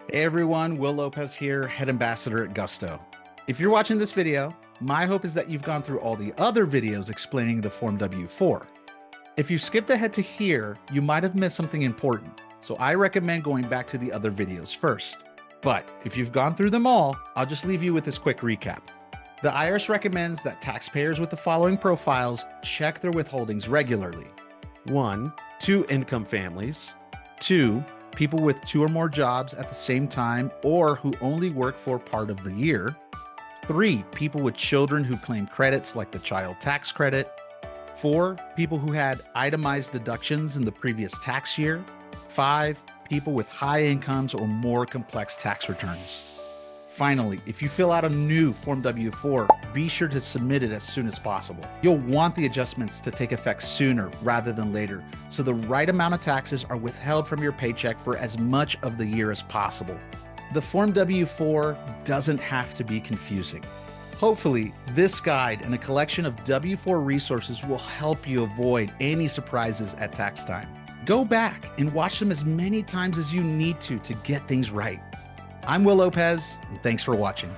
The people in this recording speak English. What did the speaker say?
Hey everyone, Will Lopez here, Head Ambassador at Gusto. If you're watching this video, my hope is that you've gone through all the other videos explaining the Form W-4. If you skipped ahead to here, you might have missed something important, so I recommend going back to the other videos first. But if you've gone through them all, I'll just leave you with this quick recap. The IRS recommends that taxpayers with the following profiles check their withholdings regularly. 1. Two-income families. 2. People with 2 or more jobs at the same time or who only work for part of the year. 3. People with children who claim credits like the child tax credit. 4. People who had itemized deductions in the previous tax year. 5. People with high incomes or more complex tax returns. Finally, if you fill out a new Form W-4, be sure to submit it as soon as possible. You'll want the adjustments to take effect sooner rather than later, so the right amount of taxes are withheld from your paycheck for as much of the year as possible. The Form W-4 doesn't have to be confusing. Hopefully, this guide and a collection of W-4 resources will help you avoid any surprises at tax time. Go back and watch them as many times as you need to get things right. I'm Will Lopez, and thanks for watching.